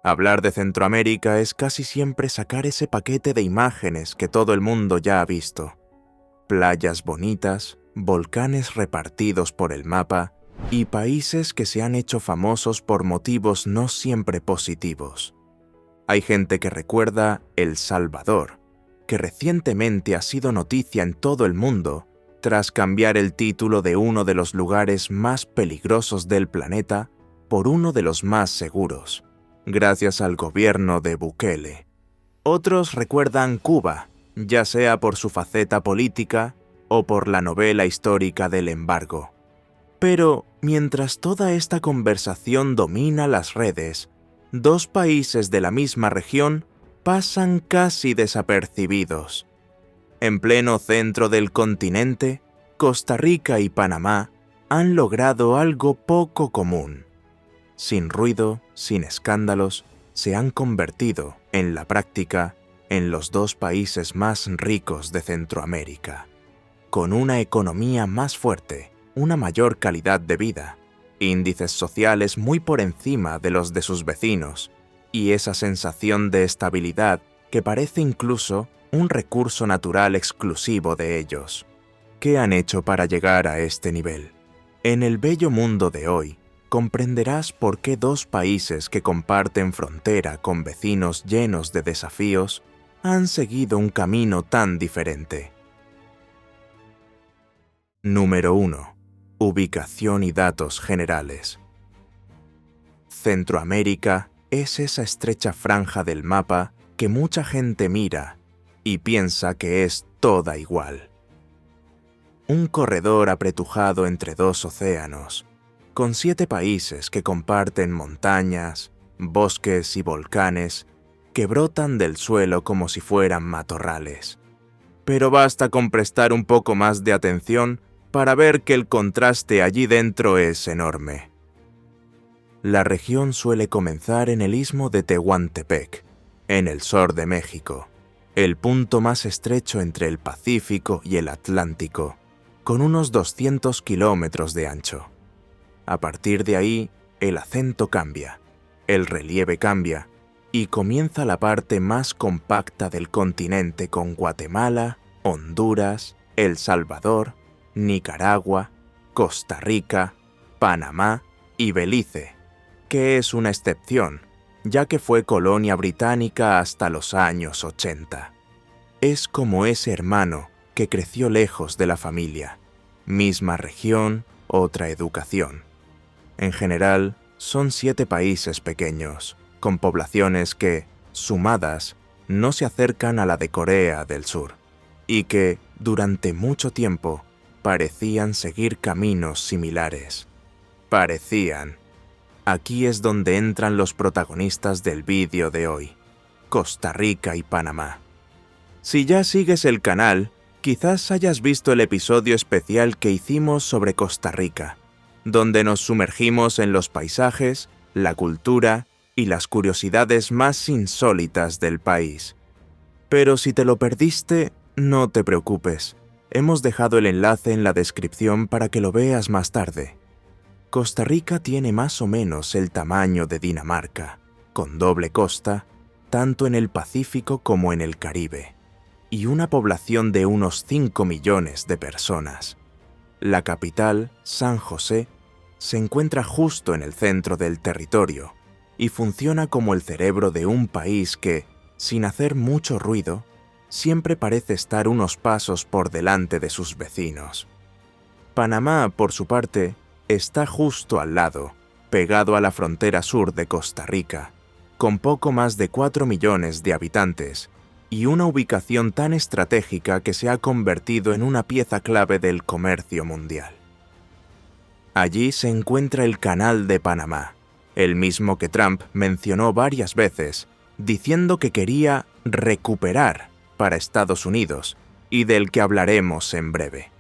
Hablar de Centroamérica es casi siempre sacar ese paquete de imágenes que todo el mundo ya ha visto. Playas bonitas, volcanes repartidos por el mapa y países que se han hecho famosos por motivos no siempre positivos. Hay gente que recuerda El Salvador, que recientemente ha sido noticia en todo el mundo tras cambiar el título de uno de los lugares más peligrosos del planeta por uno de los más seguros, gracias al gobierno de Bukele. Otros recuerdan Cuba, ya sea por su faceta política o por la novela histórica del embargo. Pero, mientras toda esta conversación domina las redes, dos países de la misma región pasan casi desapercibidos. En pleno centro del continente, Costa Rica y Panamá han logrado algo poco común. Sin ruido, sin escándalos, se han convertido, en la práctica, en los dos países más ricos de Centroamérica, con una economía más fuerte, una mayor calidad de vida, índices sociales muy por encima de los de sus vecinos, y esa sensación de estabilidad que parece incluso un recurso natural exclusivo de ellos. ¿Qué han hecho para llegar a este nivel? En el bello mundo de hoy, comprenderás por qué dos países que comparten frontera con vecinos llenos de desafíos han seguido un camino tan diferente. Número 1. Ubicación y datos generales. Centroamérica es esa estrecha franja del mapa que mucha gente mira y piensa que es toda igual. Un corredor apretujado entre dos océanos, con 7 países que comparten montañas, bosques y volcanes que brotan del suelo como si fueran matorrales. Pero basta con prestar un poco más de atención para ver que el contraste allí dentro es enorme. La región suele comenzar en el istmo de Tehuantepec, en el sur de México, el punto más estrecho entre el Pacífico y el Atlántico, con unos 200 kilómetros de ancho. A partir de ahí, el acento cambia, el relieve cambia, y comienza la parte más compacta del continente con Guatemala, Honduras, El Salvador, Nicaragua, Costa Rica, Panamá y Belice, que es una excepción, ya que fue colonia británica hasta los años 80. Es como ese hermano que creció lejos de la familia, misma región, otra educación. En general, son 7 países pequeños, con poblaciones que, sumadas, no se acercan a la de Corea del Sur, y que, durante mucho tiempo, parecían seguir caminos similares. Parecían. Aquí es donde entran los protagonistas del vídeo de hoy, Costa Rica y Panamá. Si ya sigues el canal, quizás hayas visto el episodio especial que hicimos sobre Costa Rica, donde nos sumergimos en los paisajes, la cultura y las curiosidades más insólitas del país. Pero si te lo perdiste, no te preocupes. Hemos dejado el enlace en la descripción para que lo veas más tarde. Costa Rica tiene más o menos el tamaño de Dinamarca, con doble costa, tanto en el Pacífico como en el Caribe, y una población de unos 5 millones de personas. La capital, San José, se encuentra justo en el centro del territorio y funciona como el cerebro de un país que, sin hacer mucho ruido, siempre parece estar unos pasos por delante de sus vecinos. Panamá, por su parte, está justo al lado, pegado a la frontera sur de Costa Rica, con poco más de 4 millones de habitantes y una ubicación tan estratégica que se ha convertido en una pieza clave del comercio mundial. Allí se encuentra el Canal de Panamá, el mismo que Trump mencionó varias veces, diciendo que quería recuperar para Estados Unidos y del que hablaremos en breve.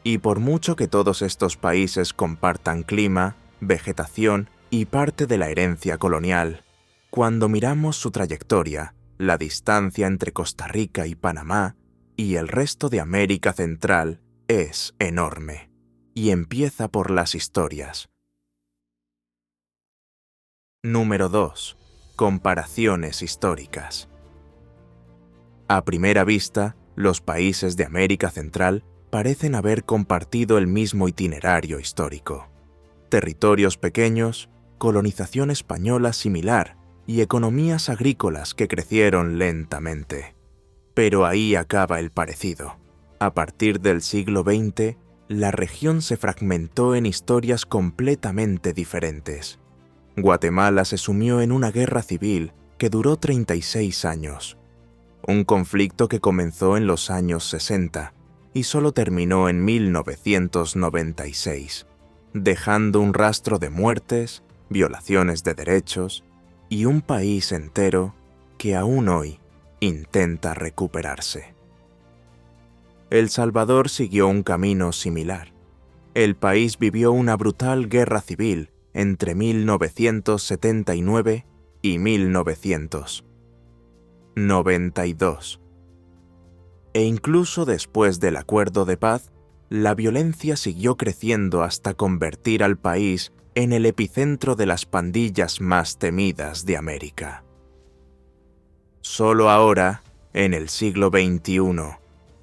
Y por mucho que todos estos países compartan clima, vegetación y parte de la herencia colonial, cuando miramos su trayectoria, la distancia entre Costa Rica y Panamá y el resto de América Central es enorme, y empieza por las historias. Número 2. comparaciones históricas. A primera vista, los países de América Central parecen haber compartido el mismo itinerario histórico. Territorios pequeños, colonización española similar y economías agrícolas que crecieron lentamente. Pero ahí acaba el parecido. A partir del siglo XX, la región se fragmentó en historias completamente diferentes. Guatemala se sumió en una guerra civil que duró 36 años. Un conflicto que comenzó en los años 60 y solo terminó en 1996, dejando un rastro de muertes, violaciones de derechos y un país entero que aún hoy intenta recuperarse. El Salvador siguió un camino similar. El país vivió una brutal guerra civil entre 1979 y 1992. E incluso después del acuerdo de paz, la violencia siguió creciendo hasta convertir al país en el epicentro de las pandillas más temidas de América. Solo ahora, en el siglo XXI,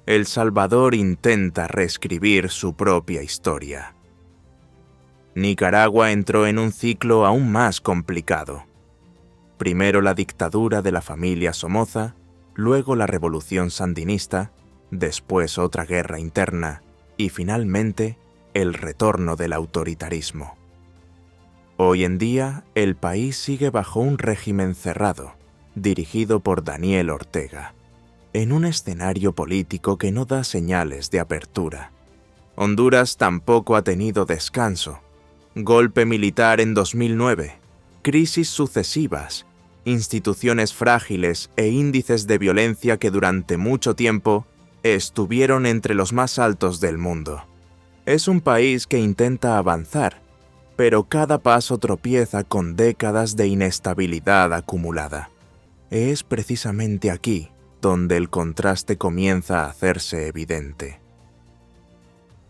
El Salvador intenta reescribir su propia historia. Nicaragua entró en un ciclo aún más complicado. Primero la dictadura de la familia Somoza, luego la revolución sandinista, después otra guerra interna y finalmente el retorno del autoritarismo. Hoy en día, el país sigue bajo un régimen cerrado, dirigido por Daniel Ortega, en un escenario político que no da señales de apertura. Honduras tampoco ha tenido descanso. Golpe militar en 2009, crisis sucesivas, instituciones frágiles e índices de violencia que durante mucho tiempo estuvieron entre los más altos del mundo. Es un país que intenta avanzar, pero cada paso tropieza con décadas de inestabilidad acumulada. Es precisamente aquí donde el contraste comienza a hacerse evidente.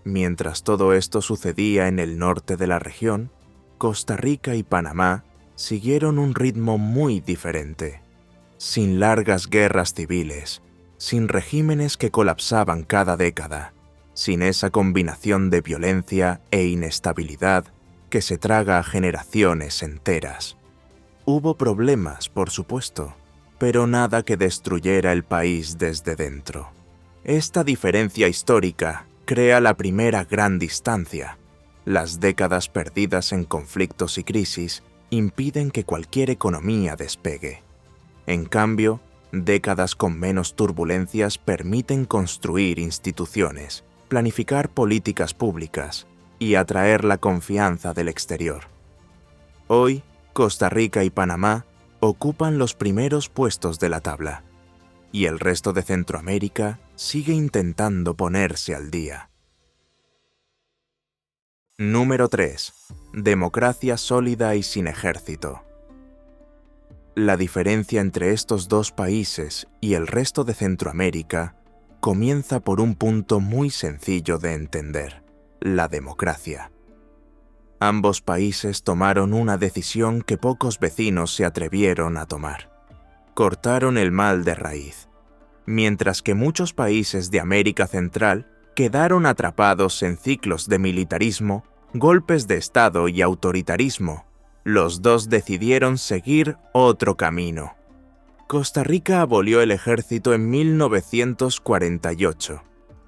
Mientras todo esto sucedía en el norte de la región, Costa Rica y Panamá siguieron un ritmo muy diferente, sin largas guerras civiles, sin regímenes que colapsaban cada década, sin esa combinación de violencia e inestabilidad que se traga a generaciones enteras. Hubo problemas, por supuesto, pero nada que destruyera el país desde dentro. Esta diferencia histórica crea la primera gran distancia. Las décadas perdidas en conflictos y crisis impiden que cualquier economía despegue. En cambio, décadas con menos turbulencias permiten construir instituciones, planificar políticas públicas y atraer la confianza del exterior. Hoy, Costa Rica y Panamá ocupan los primeros puestos de la tabla, y el resto de Centroamérica sigue intentando ponerse al día. Número 3. Democracia sólida y sin ejército. La diferencia entre estos dos países y el resto de Centroamérica comienza por un punto muy sencillo de entender: la democracia. Ambos países tomaron una decisión que pocos vecinos se atrevieron a tomar. Cortaron el mal de raíz. Mientras que muchos países de América Central quedaron atrapados en ciclos de militarismo, golpes de Estado y autoritarismo, los dos decidieron seguir otro camino. Costa Rica abolió el ejército en 1948.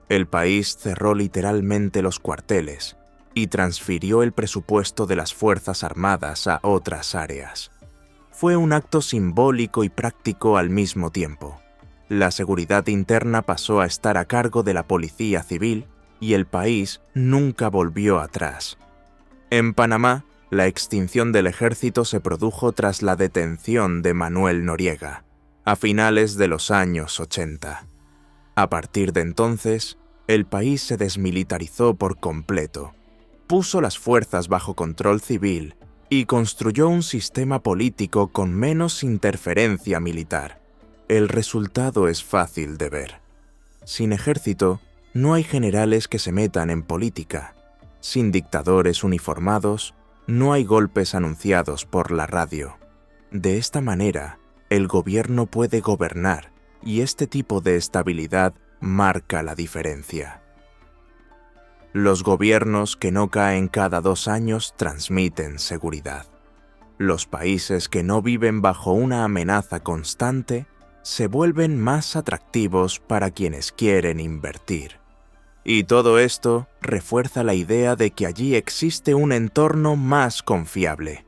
El país cerró literalmente los cuarteles y transfirió el presupuesto de las Fuerzas Armadas a otras áreas. Fue un acto simbólico y práctico al mismo tiempo. La seguridad interna pasó a estar a cargo de la Policía Civil y el país nunca volvió atrás. En Panamá, la extinción del ejército se produjo tras la detención de Manuel Noriega, a finales de los años 80. A partir de entonces, el país se desmilitarizó por completo, puso las fuerzas bajo control civil y construyó un sistema político con menos interferencia militar. El resultado es fácil de ver. Sin ejército, no hay generales que se metan en política. Sin dictadores uniformados, no hay golpes anunciados por la radio. De esta manera, el gobierno puede gobernar y este tipo de estabilidad marca la diferencia. Los gobiernos que no caen cada 2 años transmiten seguridad. Los países que no viven bajo una amenaza constante se vuelven más atractivos para quienes quieren invertir. Y todo esto refuerza la idea de que allí existe un entorno más confiable,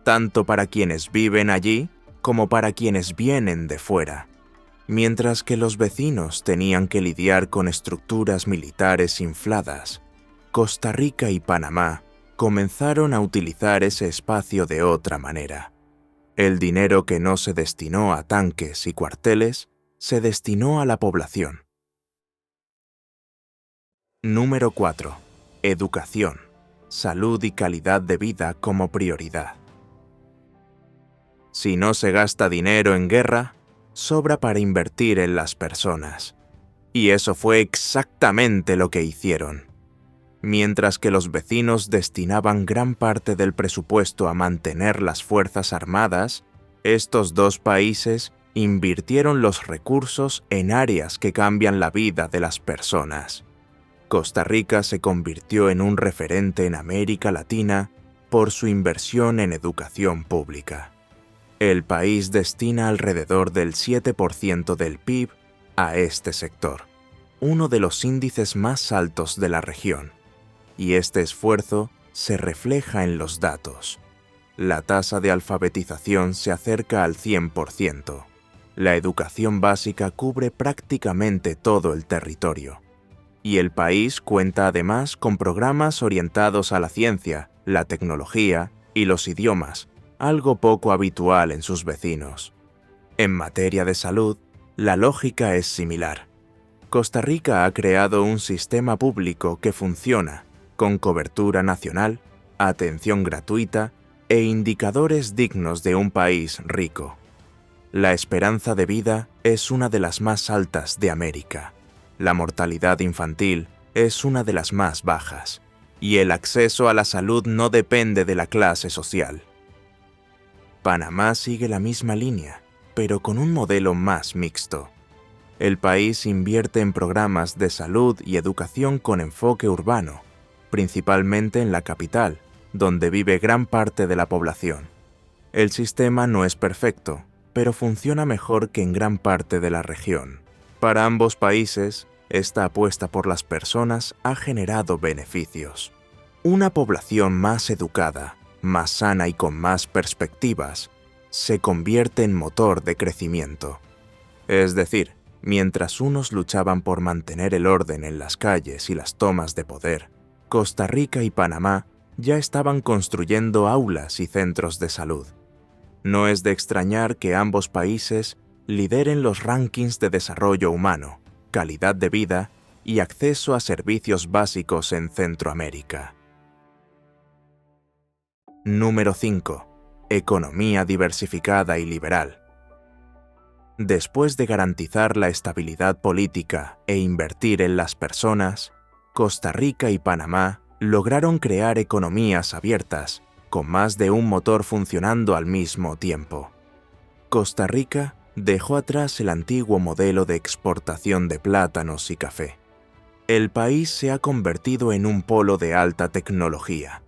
tanto para quienes viven allí como para quienes vienen de fuera. Mientras que los vecinos tenían que lidiar con estructuras militares infladas, Costa Rica y Panamá comenzaron a utilizar ese espacio de otra manera. El dinero que no se destinó a tanques y cuarteles se destinó a la población. Número 4. Educación, salud y calidad de vida como prioridad. Si no se gasta dinero en guerra, sobra para invertir en las personas. Y eso fue exactamente lo que hicieron. Mientras que los vecinos destinaban gran parte del presupuesto a mantener las fuerzas armadas, estos 2 países invirtieron los recursos en áreas que cambian la vida de las personas. Costa Rica se convirtió en un referente en América Latina por su inversión en educación pública. El país destina alrededor del 7% del PIB a este sector, uno de los índices más altos de la región. Y este esfuerzo se refleja en los datos. La tasa de alfabetización se acerca al 100%. La educación básica cubre prácticamente todo el territorio. Y el país cuenta además con programas orientados a la ciencia, la tecnología y los idiomas, algo poco habitual en sus vecinos. En materia de salud, la lógica es similar. Costa Rica ha creado un sistema público que funciona, con cobertura nacional, atención gratuita e indicadores dignos de un país rico. La esperanza de vida es una de las más altas de América. La mortalidad infantil es una de las más bajas. Y el acceso a la salud no depende de la clase social. Panamá sigue la misma línea, pero con un modelo más mixto. El país invierte en programas de salud y educación con enfoque urbano, principalmente en la capital, donde vive gran parte de la población. El sistema no es perfecto, pero funciona mejor que en gran parte de la región. Para ambos países, esta apuesta por las personas ha generado beneficios. Una población más educada, más sana y con más perspectivas, se convierte en motor de crecimiento. Es decir, mientras unos luchaban por mantener el orden en las calles y las tomas de poder, Costa Rica y Panamá ya estaban construyendo aulas y centros de salud. No es de extrañar que ambos países lideren los rankings de desarrollo humano, calidad de vida y acceso a servicios básicos en Centroamérica. Número 5. Economía diversificada y liberal. Después de garantizar la estabilidad política e invertir en las personas, Costa Rica y Panamá lograron crear economías abiertas, con más de un motor funcionando al mismo tiempo. Costa Rica dejó atrás el antiguo modelo de exportación de plátanos y café. El país se ha convertido en un polo de alta tecnología.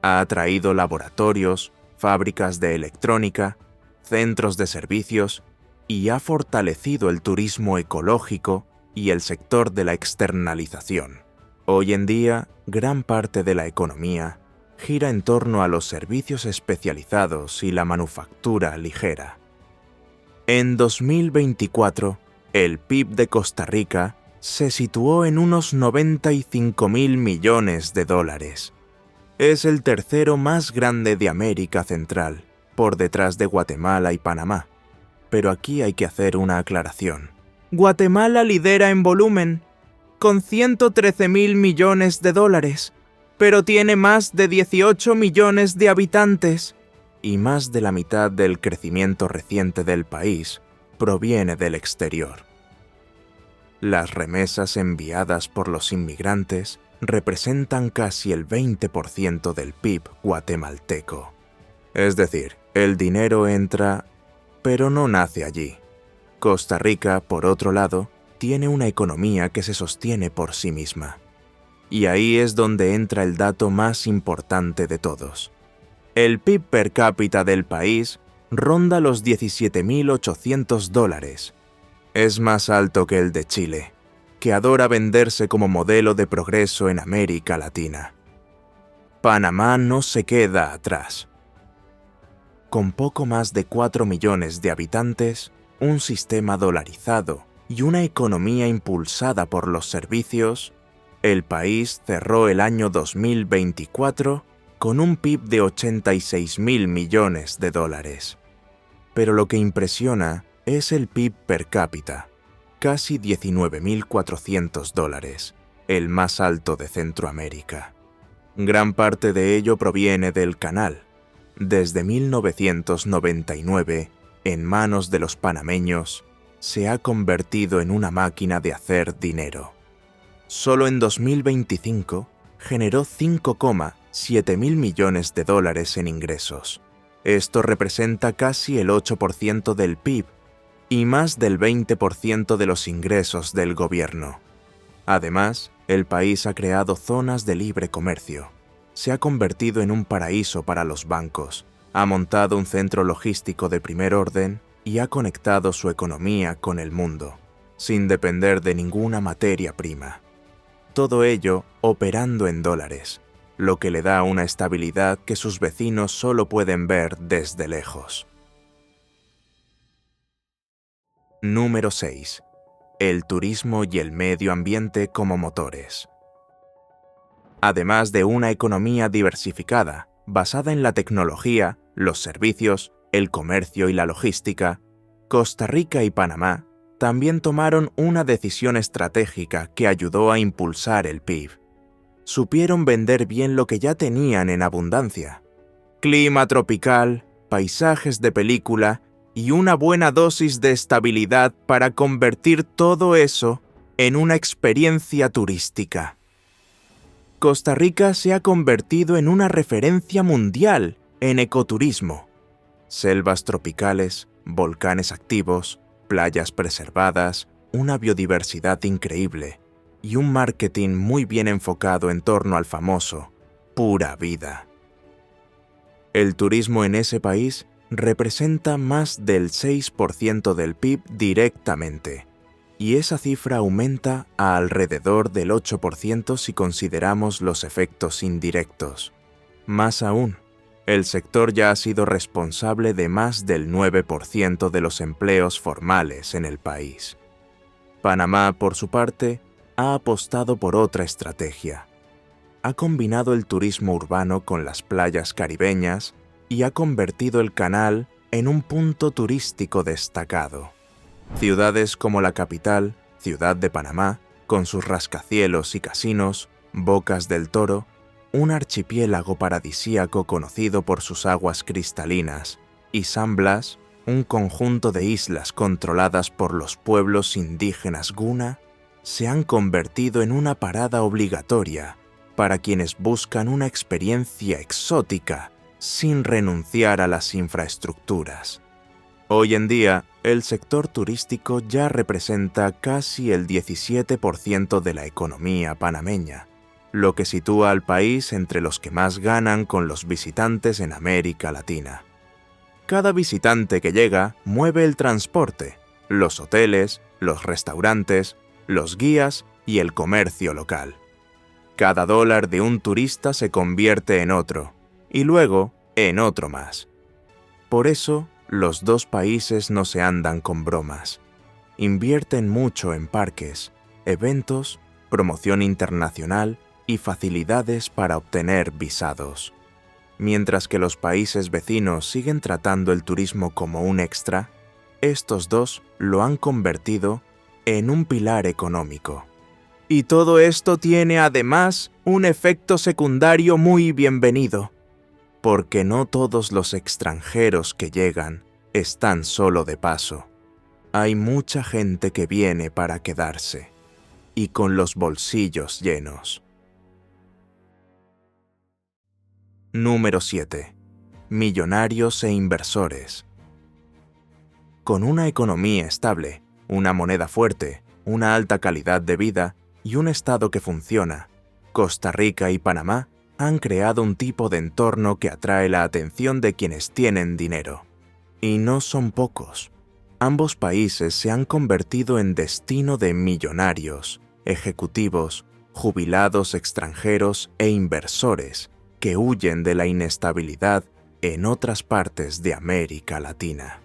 Ha atraído laboratorios, fábricas de electrónica, centros de servicios y ha fortalecido el turismo ecológico y el sector de la externalización. Hoy en día, gran parte de la economía gira en torno a los servicios especializados y la manufactura ligera. En 2024, el PIB de Costa Rica se situó en unos 95.000 millones de dólares. Es el tercero más grande de América Central, por detrás de Guatemala y Panamá. Pero aquí hay que hacer una aclaración. Guatemala lidera en volumen, con 113.000 millones de dólares, pero tiene más de 18 millones de habitantes. Y más de la mitad del crecimiento reciente del país proviene del exterior. Las remesas enviadas por los inmigrantes representan casi el 20% del PIB guatemalteco. Es decir, el dinero entra, pero no nace allí. Costa Rica, por otro lado, tiene una economía que se sostiene por sí misma. Y ahí es donde entra el dato más importante de todos. El PIB per cápita del país ronda los $17.800. Es más alto que el de Chile, que adora venderse como modelo de progreso en América Latina. Panamá no se queda atrás. Con poco más de 4 millones de habitantes, un sistema dolarizado y una economía impulsada por los servicios, el país cerró el año 2024 con un PIB de $86.000 millones. Pero lo que impresiona es el PIB per cápita, casi $19.400, el más alto de Centroamérica. Gran parte de ello proviene del canal. Desde 1999, en manos de los panameños, se ha convertido en una máquina de hacer dinero. Solo en 2025 generó $5,7 mil millones en ingresos. Esto representa casi el 8% del PIB y más del 20% de los ingresos del gobierno. Además, el país ha creado zonas de libre comercio. Se ha convertido en un paraíso para los bancos, ha montado un centro logístico de primer orden y ha conectado su economía con el mundo, sin depender de ninguna materia prima. Todo ello operando en dólares, lo que le da una estabilidad que sus vecinos solo pueden ver desde lejos. Número 6. El turismo y el medio ambiente como motores. Además de una economía diversificada, basada en la tecnología, los servicios, el comercio y la logística, Costa Rica y Panamá también tomaron una decisión estratégica que ayudó a impulsar el PIB. Supieron vender bien lo que ya tenían en abundancia. Clima tropical, paisajes de película y una buena dosis de estabilidad para convertir todo eso en una experiencia turística. Costa Rica se ha convertido en una referencia mundial en ecoturismo. Selvas tropicales, volcanes activos, playas preservadas, una biodiversidad increíble y un marketing muy bien enfocado en torno al famoso pura vida. El turismo en ese país representa más del 6% del PIB directamente, y esa cifra aumenta a alrededor del 8% si consideramos los efectos indirectos. Más aún, el sector ya ha sido responsable de más del 9% de los empleos formales en el país. Panamá, por su parte, ha apostado por otra estrategia. Ha combinado el turismo urbano con las playas caribeñas y ha convertido el canal en un punto turístico destacado. Ciudades como la capital, Ciudad de Panamá, con sus rascacielos y casinos, Bocas del Toro, un archipiélago paradisíaco conocido por sus aguas cristalinas, y San Blas, un conjunto de islas controladas por los pueblos indígenas Guna, se han convertido en una parada obligatoria para quienes buscan una experiencia exótica sin renunciar a las infraestructuras. Hoy en día, el sector turístico ya representa casi el 17% de la economía panameña, lo que sitúa al país entre los que más ganan con los visitantes en América Latina. Cada visitante que llega mueve el transporte, los hoteles, los restaurantes, los guías y el comercio local. Cada dólar de un turista se convierte en otro, y luego en otro más. Por eso, los dos países no se andan con bromas. Invierten mucho en parques, eventos, promoción internacional y facilidades para obtener visados. Mientras que los países vecinos siguen tratando el turismo como un extra, estos dos lo han convertido en un pilar económico. Y todo esto tiene además un efecto secundario muy bienvenido, porque no todos los extranjeros que llegan están solo de paso. Hay mucha gente que viene para quedarse, y con los bolsillos llenos. Número 7. millonarios e inversores. Con una economía estable, una moneda fuerte, una alta calidad de vida y un Estado que funciona, Costa Rica y Panamá han creado un tipo de entorno que atrae la atención de quienes tienen dinero. Y no son pocos. Ambos países se han convertido en destino de millonarios, ejecutivos, jubilados extranjeros e inversores que huyen de la inestabilidad en otras partes de América Latina.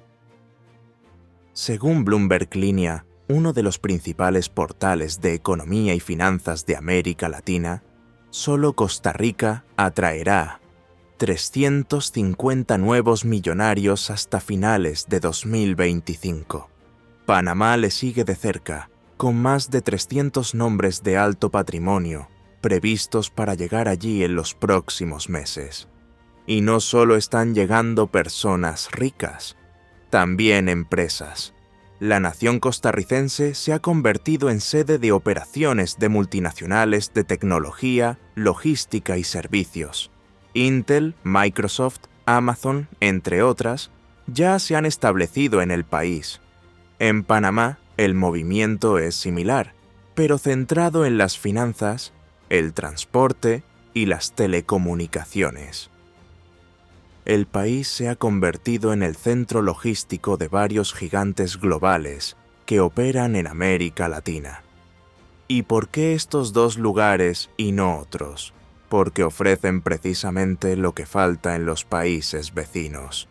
Según Bloomberg Linea, uno de los principales portales de economía y finanzas de América Latina, solo Costa Rica atraerá 350 nuevos millonarios hasta finales de 2025. Panamá le sigue de cerca, con más de 300 nombres de alto patrimonio previstos para llegar allí en los próximos meses. Y no solo están llegando personas ricas, también empresas. La nación costarricense se ha convertido en sede de operaciones de multinacionales de tecnología, logística y servicios. Intel, Microsoft, Amazon, entre otras, ya se han establecido en el país. En Panamá, el movimiento es similar, pero centrado en las finanzas, el transporte y las telecomunicaciones. El país se ha convertido en el centro logístico de varios gigantes globales que operan en América Latina. ¿Y por qué estos dos lugares y no otros? Porque ofrecen precisamente lo que falta en los países vecinos: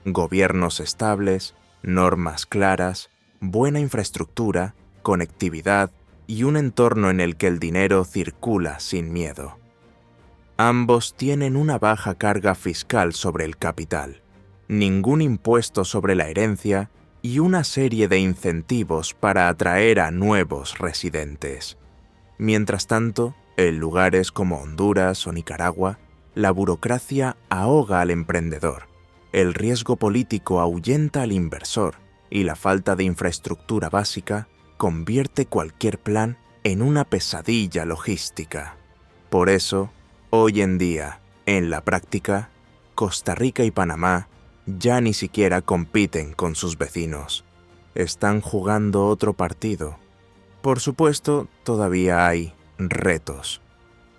gobiernos estables, normas claras, buena infraestructura, conectividad y un entorno en el que el dinero circula sin miedo. Ambos tienen una baja carga fiscal sobre el capital, ningún impuesto sobre la herencia y una serie de incentivos para atraer a nuevos residentes. Mientras tanto, en lugares como Honduras o Nicaragua, la burocracia ahoga al emprendedor, el riesgo político ahuyenta al inversor y la falta de infraestructura básica convierte cualquier plan en una pesadilla logística. Por eso, hoy en día, en la práctica, Costa Rica y Panamá ya ni siquiera compiten con sus vecinos. Están jugando otro partido. Por supuesto, todavía hay retos.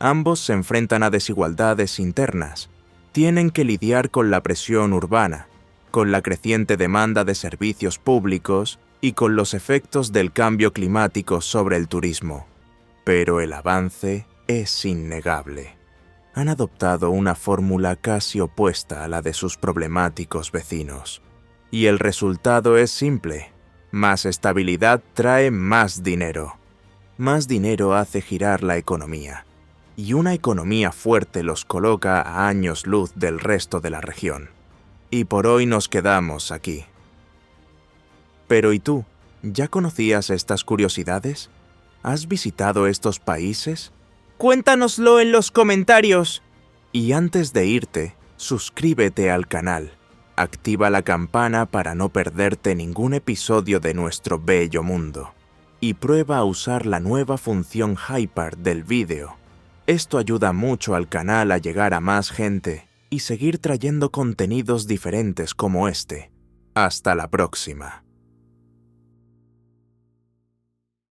Ambos se enfrentan a desigualdades internas. Tienen que lidiar con la presión urbana, con la creciente demanda de servicios públicos y con los efectos del cambio climático sobre el turismo. Pero el avance es innegable. Han adoptado una fórmula casi opuesta a la de sus problemáticos vecinos. Y el resultado es simple: más estabilidad trae más dinero. Más dinero hace girar la economía. Y una economía fuerte los coloca a años luz del resto de la región. Y por hoy nos quedamos aquí. Pero ¿y tú? ¿Ya conocías estas curiosidades? ¿Has visitado estos países? ¡Cuéntanoslo en los comentarios! Y antes de irte, suscríbete al canal. Activa la campana para no perderte ningún episodio de nuestro bello mundo. Y prueba a usar la nueva función Hyper del vídeo. Esto ayuda mucho al canal a llegar a más gente y seguir trayendo contenidos diferentes como este. Hasta la próxima.